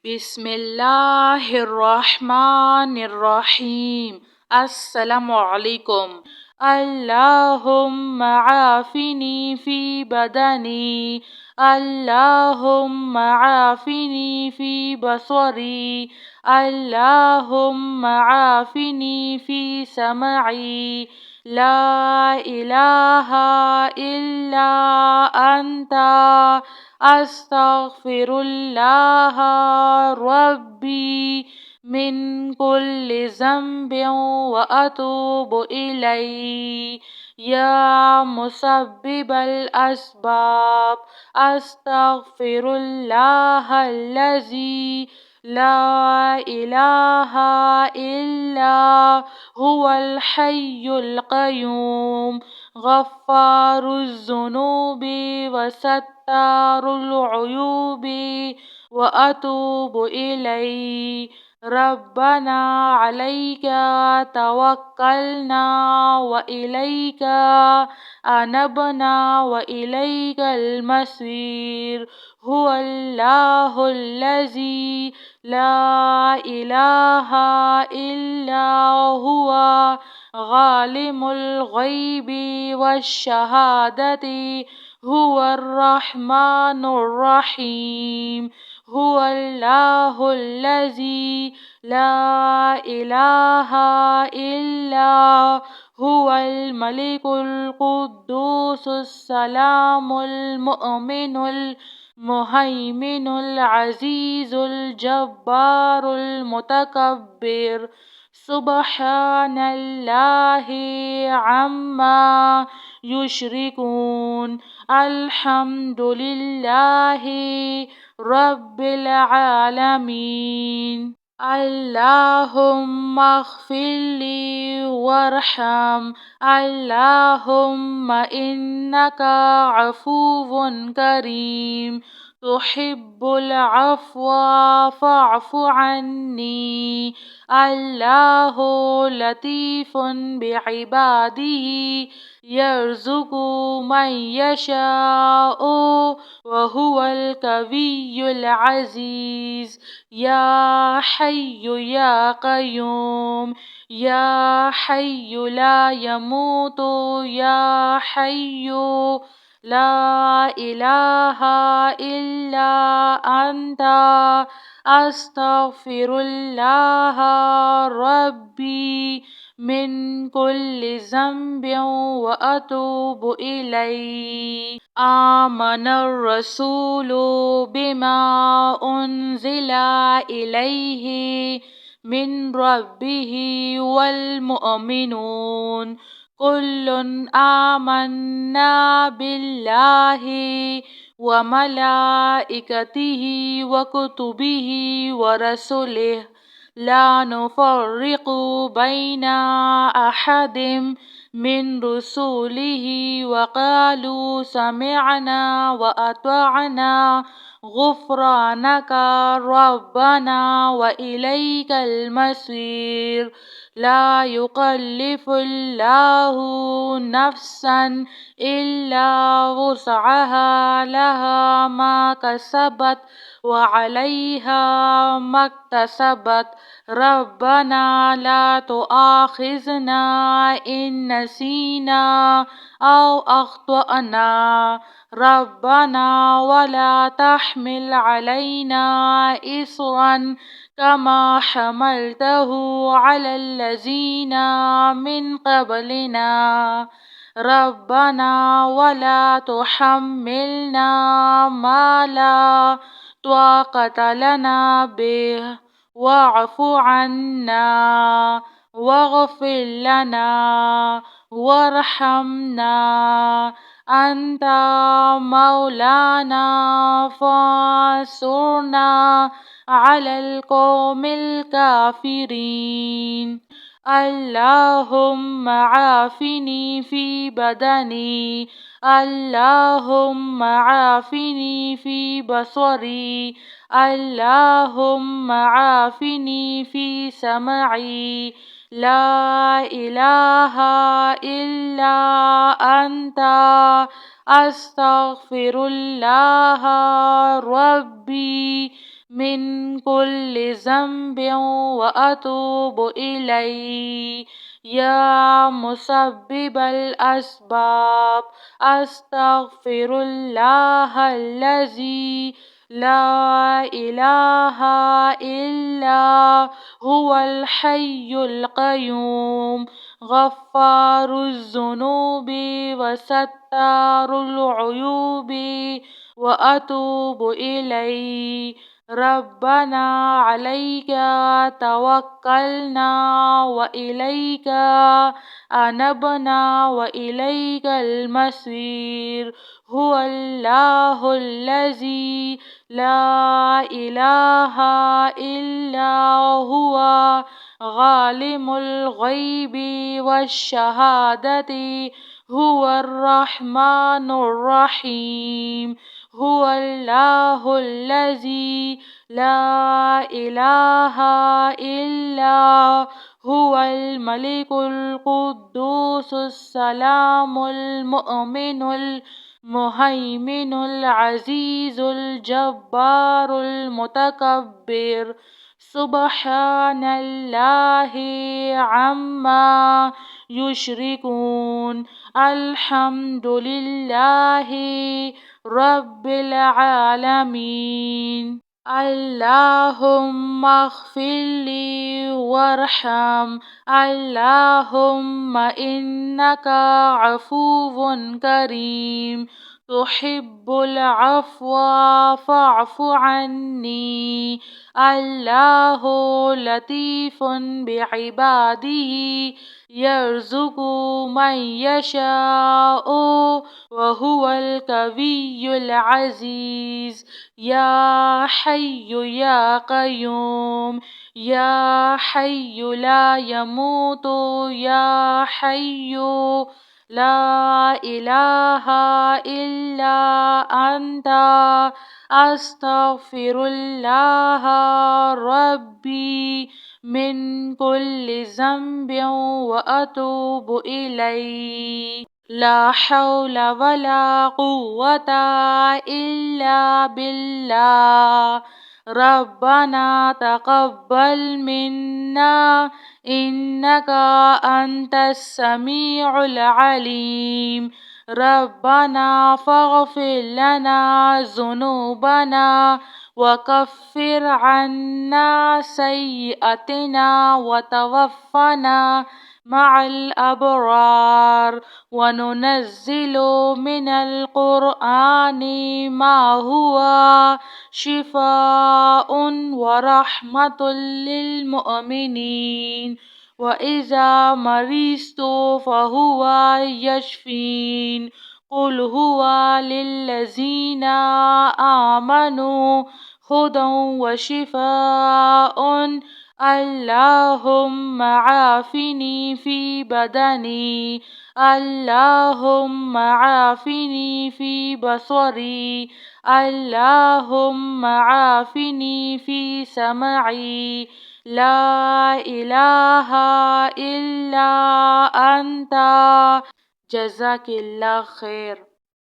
بسم الله الرحمن الرحيم. السلام عليكم. اللهم عافني في بدني، اللهم عافني في بصري، اللهم عافني في سمعي. لا إله إلا أنت، أستغفر الله ربي من كل ذنب وأتوب إليه. يا مسبب الأسباب، أستغفر الله الذي لا إله إلا هو الحي القيوم، غفار الذنوب وستار العيوب، وأتوب إليه. ربنا عليك توكلنا وإليك أنبنا وإليك المصير. هو الله الذي لا إله إلا هو، عالم الغيب والشهادة، هو الرحمن الرحيم. هو الله الذي لا إله إلا هو الملك القدوس السلام المؤمن المهيمن العزيز الجبار المتكبر. سبحان الله عما يشركون. الحمد لله رب العالمين. اللهم اغفر لي وارحم. اللهم إنك عفو كريم، تحب العفو فاعف عني. الله لطيف بعباده، يرزق من يشاء وهو القوي العزيز. يا حي يا قيوم، يا حي لا يموت، يا حي لا إله إلا أنت، أستغفر الله ربي من كل ذنب وأتوب إليه. آمن الرسول بما أنزل إليه من ربه والمؤمنون كل آمنا بالله وملائكته وكتبه ورسله، لا نفرق بين أحد من رسله، وقالوا سمعنا وأطعنا غفرانك ربنا وإليك المصير. لا يكلف الله نفسا إلا وسعها، لها ما كسبت وعليها ما اكتسبت. ربنا لا تؤاخذنا إن نسينا أو أخطأنا، ربنا ولا تحمل علينا إصرا كما حملته على الذين من قبلنا. ربنا ولا تحملنا ما لا طاقة لنا به، واعف عنا واغفر لنا وارحمنا. أنت مولانا فانصرنا على القوم الكافرين. اللهم عافني في بدني، اللهم عافني في بصري، اللهم عافني في سمعي. لا إله إلا أنت، أستغفر الله ربي من كل ذنب وأتوب إليه. يا مسبب الأسباب أستغفر الله الذي لا إله إلا هو الحي القيوم غفار الذنوب وستار العيوب وأتوب إليه. ربنا عليك توكلنا وإليك أنبنا وإليك المصير. هو الله الذي لا إله إلا هو عالم الغيب والشهادة هو الرحمن الرحيم. هو الله الذي لا إله إلا هو الملك القدوس السلام المؤمن المهيمن العزيز الجبار المتكبر. سبحان الله عما يشركون. الحمد لله رب العالمين. اللهم اغفر لي وارحم. اللهم إنك عفو كريم تحب العفو فاعف عني. الله لطيف بعباده يرزق من يشاء وهو القوي العزيز. يا حي يا قيوم. يا حي لا يموت. يا حي لا إله إلا أنت أستغفر الله ربي من كل ذنب وأتوب إليه. لا حول ولا قوة إلا بالله. ربنا تقبل منا إنك أنت السميع العليم. ربنا فاغفر لنا ذنوبنا وكفر عنا سيئاتنا وتوفنا مع الأبرار. وننزل من القرآن ما هو شفاء ورحمة للمؤمنين. وإذا مرضت فهو يشفين. قل هو للذين آمنوا هدى وشفاء. اللهم عافني في بدني. اللهم عافني في بصري. اللهم عافني في سمعي. لا إله إلا أنت. جزاك الله خير.